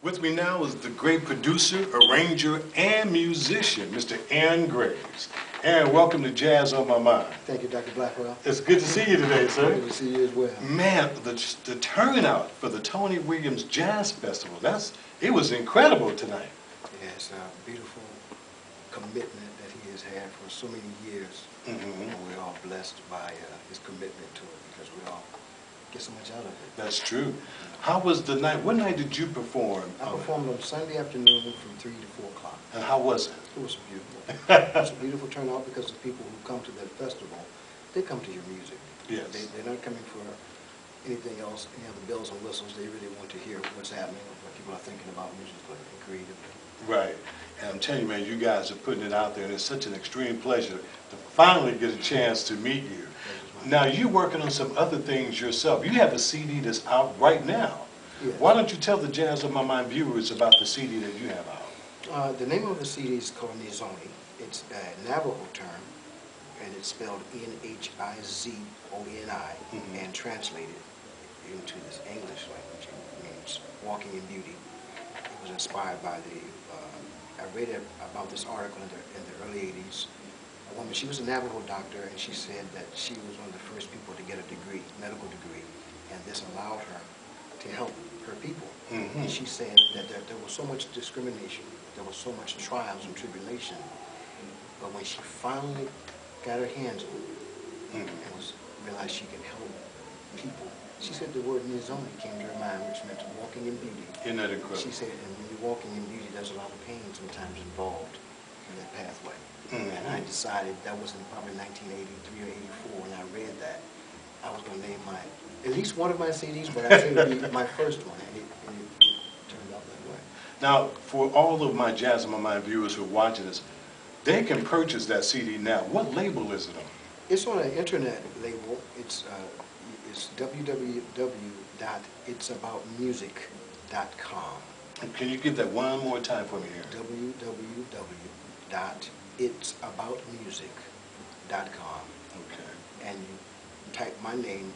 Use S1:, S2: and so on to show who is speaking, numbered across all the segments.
S1: With me now is the great producer, arranger, and musician, Mr. Aaron Graves. Aaron, welcome to Jazz on My Mind.
S2: Thank you, Dr. Blackwell.
S1: It's good to see you today, sir.
S2: Good to see you as well.
S1: Man, the turnout for the Tony Williams Jazz Festival, it was incredible tonight.
S2: Yeah, it's a beautiful commitment that he has had for so many years. And we're all blessed by his commitment to it because we all get so much out of it.
S1: That's true. How was the night? What night did you perform?
S2: I performed on Sunday afternoon from 3 to 4 o'clock.
S1: And how was it?
S2: It was beautiful. It was a beautiful turnout because the people who come to that festival, they come to your music.
S1: Yes.
S2: They're not coming for anything else, any other bells and whistles. They really want to hear what's happening, what people are thinking about musically and creatively.
S1: Right. And I'm telling you, man, you guys are putting it out there, and it's such an extreme pleasure to finally get a chance to meet you. Now, you're working on some other things yourself. You have a CD that's out right now.
S2: Yes.
S1: Why don't you tell the Jazz on My Mind viewers about the CD that you have out?
S2: The name of the CD is called Nizoni. It's a Navajo term, and it's spelled Nhizoni, and translated into this English language. It means walking in beauty. It was inspired by I read about this article in the early 80s. A woman, she was a Navajo doctor, and she said that she was one of the first people to get a degree, medical degree, and this allowed her to help her people. And she said that there was so much discrimination, there was so much trials and tribulation, but when she finally got her hands on it and realized she could help people, she said the word Nizoni came to her mind, which meant walking in beauty.
S1: Isn't that incredible?
S2: She said, and when you're walking in beauty, there's a lot of pain sometimes involved in that pathway. And I decided, that was in probably 1983 or 84, when I read that, I was going to name at least one of my CDs, but I said it would be my first one, and it turned out that way.
S1: Now, for all of my Jazz on My Mind viewers who are watching this, they can purchase that CD now. What label is it on?
S2: It's on an internet label. It's www.itsaboutmusic.com.
S1: Can you give that one more time for me here?
S2: www.itsaboutmusic.com.
S1: Okay.
S2: And you type my name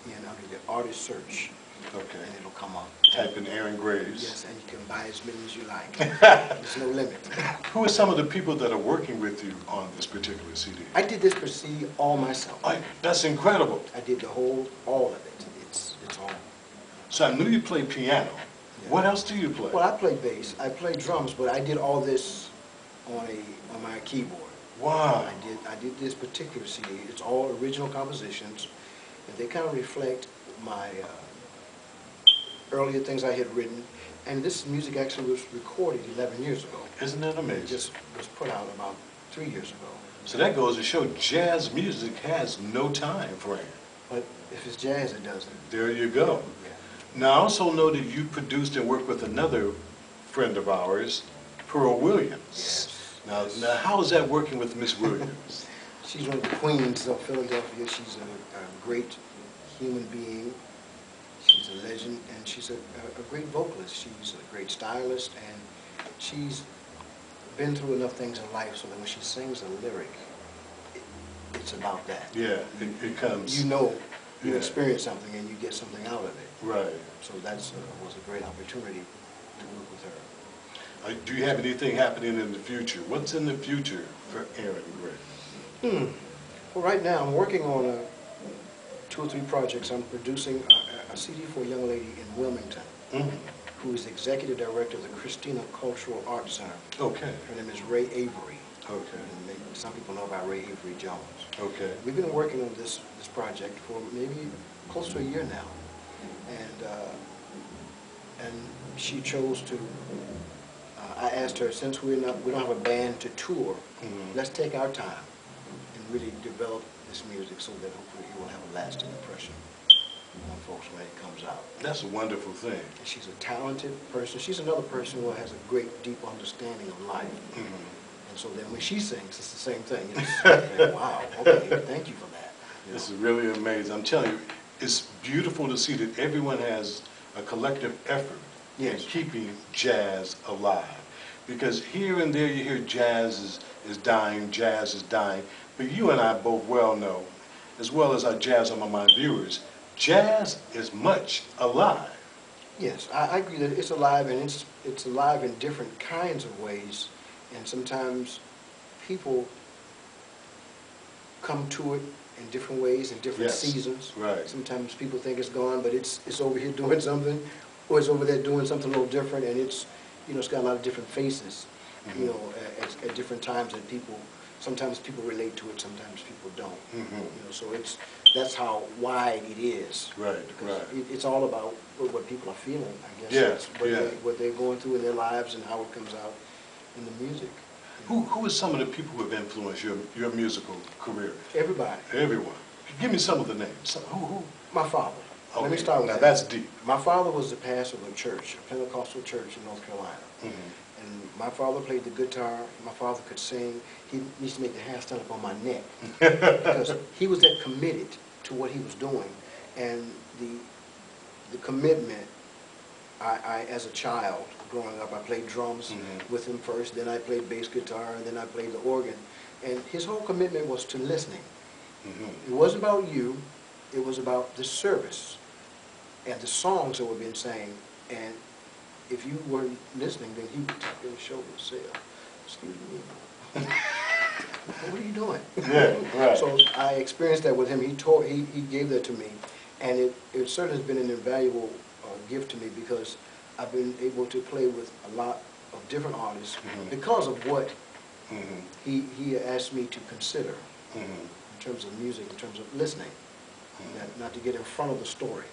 S2: in under the artist search.
S1: Okay.
S2: And it'll come up.
S1: Type in Aaron Graves.
S2: Yes, and you can buy as many as you like. There's no limit.
S1: Who are some of the people that are working with you on this particular CD?
S2: I did this CD all myself.
S1: That's incredible.
S2: I did all of it. It's all.
S1: So I knew you played piano. Yeah. What else do you play?
S2: Well, I play bass. I play drums, but I did all this on my keyboard.
S1: Wow.
S2: I did this particular CD. It's all original compositions, and they kind of reflect my earlier things I had written. And this music actually was recorded 11 years ago.
S1: Isn't that amazing?
S2: It just was put out about 3 years ago.
S1: So that goes to show jazz music has no time frame.
S2: But if it's jazz, it doesn't.
S1: There you go.
S2: Yeah.
S1: Now, I also know that you produced and worked with another friend of ours, Pearl Williams.
S2: Yes.
S1: Now, how is that working with Miss Williams?
S2: She's one of the queens of Philadelphia. She's a great human being. She's a legend, and she's a great vocalist. She's a great stylist, and she's been through enough things in life so that when she sings a lyric, it's about that.
S1: Yeah, it comes.
S2: You know, you experience something and you get something out of it.
S1: Right.
S2: So that was a great opportunity to work with her.
S1: Do you have anything happening in the future? What's in the future for Aaron Graves?
S2: Well, right now I'm working on 2 or 3 projects. I'm producing a CD for a young lady in Wilmington who is the executive director of the Christina Cultural Arts Center.
S1: Okay.
S2: Her name is Ray Avery.
S1: Okay.
S2: And some people know about Ray Avery Jones.
S1: Okay.
S2: We've been working on this project for maybe close to a year now, and she chose to. I asked her, since we don't have a band to tour, let's take our time and really develop this music so that hopefully it will have a lasting impression on folks when it comes out.
S1: That's a wonderful thing.
S2: And she's a talented person. She's another person who has a great, deep understanding of life. And so then when she sings, it's the same thing. It's like, wow, okay, thank you for that.
S1: This is really amazing. I'm telling you, it's beautiful to see that everyone has a collective effort in keeping jazz alive. Because here and there you hear jazz is dying, jazz is dying. But you and I both well know, as well as our Jazz on My Mind viewers, jazz is much alive.
S2: Yes, I agree that it's alive, and it's alive in different kinds of ways, and sometimes people come to it in different ways, in different
S1: Yes,
S2: seasons.
S1: right.
S2: Sometimes people think it's gone, but it's over here doing something, or it's over there doing something a little different, and it's, you know, it's got a lot of different faces, you know, at different times that people, sometimes people relate to it, sometimes people don't. You know, so that's how wide it is.
S1: Right,
S2: Because
S1: right.
S2: it's all about what people are feeling, I guess.
S1: Yeah,
S2: It's what they're going through in their lives and how it comes out in the music.
S1: Who are some of the people who have influenced your musical career?
S2: Everybody.
S1: Everyone. Give me some of the names. Who?
S2: My father. Let me
S1: Okay,
S2: start with
S1: now
S2: that.
S1: that's deep.
S2: My father was the pastor of a church, a Pentecostal church in North Carolina. And my father played the guitar. My father could sing. He used to make the hair stand up on my neck because he was that committed to what he was doing. And the commitment, I as a child, growing up, I played drums with him first, then I played bass guitar, and then I played the organ. And his whole commitment was to listening. It wasn't about you, it was about the service and the songs that were being sang. And if you weren't listening, then he would tap your shoulder and say, excuse me, what are you doing?
S1: Yeah, right.
S2: So I experienced that with him. He gave that to me. And it certainly has been an invaluable gift to me because I've been able to play with a lot of different artists because of what he asked me to consider in terms of music, in terms of listening, not to get in front of the story.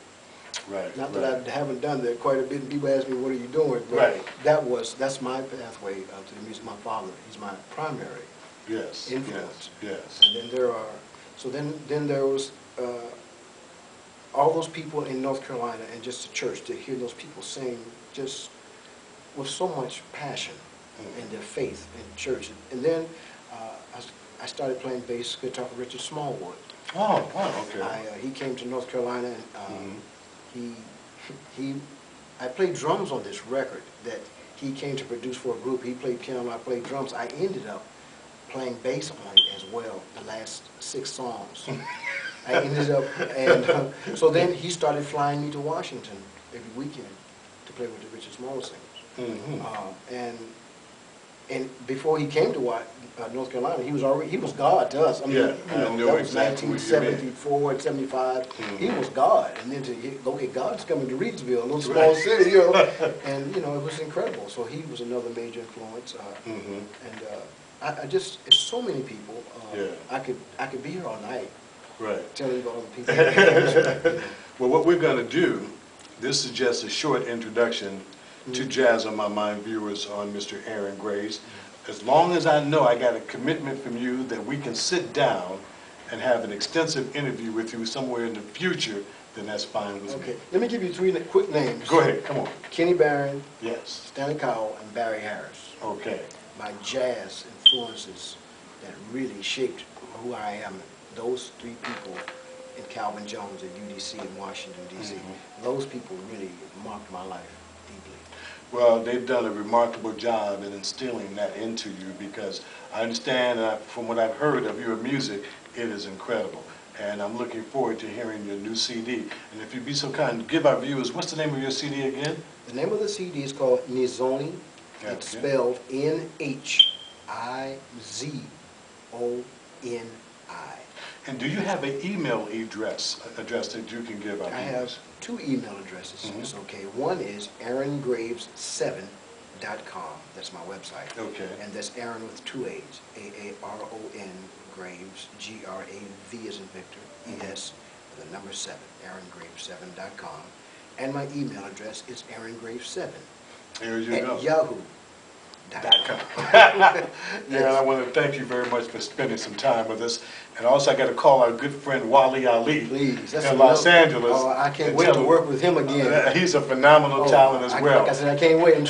S1: Right.
S2: Not that I haven't done that quite a bit, and people ask me, what are you doing? But
S1: right.
S2: That's my pathway to the music. My father, he's my primary influence.
S1: Yes.
S2: And then there was all those people in North Carolina and just the church, to hear those people sing just with so much passion in their faith in church. And then I started playing bass guitar for Richard Smallwood.
S1: Oh, wow, okay.
S2: He came to North Carolina, and I played drums on this record that he came to produce for a group. He played piano, I played drums. I ended up playing bass on it as well, the last 6 songs. I ended up, and so then he started flying me to Washington every weekend to play with the Richard Smallwood singers. And before he came to North Carolina, he was God to us. I mean, that was
S1: exactly
S2: 1974 and 75. He was God, and then okay, God's coming to Reidsville, a little small city, and it was incredible. So he was another major influence, and I just, it's so many people. I could be here all night.
S1: Right.
S2: Telling you about all the people.
S1: Well, what we're going to do, this is just a short introduction to Jazz on My Mind viewers on Mr. Aaron Graves. As long as I know I got a commitment from you that we can sit down and have an extensive interview with you somewhere in the future, then that's fine with me.
S2: Okay, let me give you 3 quick names.
S1: Go ahead, come on.
S2: Kenny Barron,
S1: Yes.
S2: Stanley Cowell, and Barry Harris.
S1: Okay.
S2: My jazz influences that really shaped who I am. Those 3 people, and Calvin Jones at UDC in Washington, D.C., those people really marked my life deeply.
S1: Well, they've done a remarkable job in instilling that into you, because I understand from what I've heard of your music, it is incredible. And I'm looking forward to hearing your new CD. And if you'd be so kind, give our viewers, what's the name of your CD again?
S2: The name of the CD is called Nizoni. It's spelled Nhizioni.
S1: And do you have an email address that you can give out?
S2: I have 2 email addresses. It's okay. One is aarongraves7.com. That's my website.
S1: Okay.
S2: And that's Aaron with 2 A's. A-A-R-O-N Graves, G-R-A-V as in Victor, E-S, the number 7, aarongraves7.com. And my email address is aarongraves7 at yahoo.com.
S1: Yeah, I want to thank you very much for spending some time with us. And also, I got to call our good friend Wally Ali in Los Angeles.
S2: Oh, I can't wait to work with him again.
S1: He's a phenomenal talent as well.
S2: Like I said, I can't wait. I'm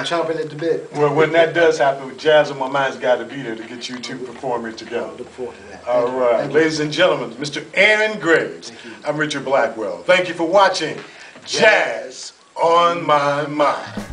S2: chomping at the bit.
S1: Well, when that does happen, Jazz on My Mind's got to be there to get you 2 performing together.
S2: I look forward to that.
S1: All right. Ladies and gentlemen, Mr. Aaron Graves. I'm Richard Blackwell. Thank you for watching Jazz on My Mind.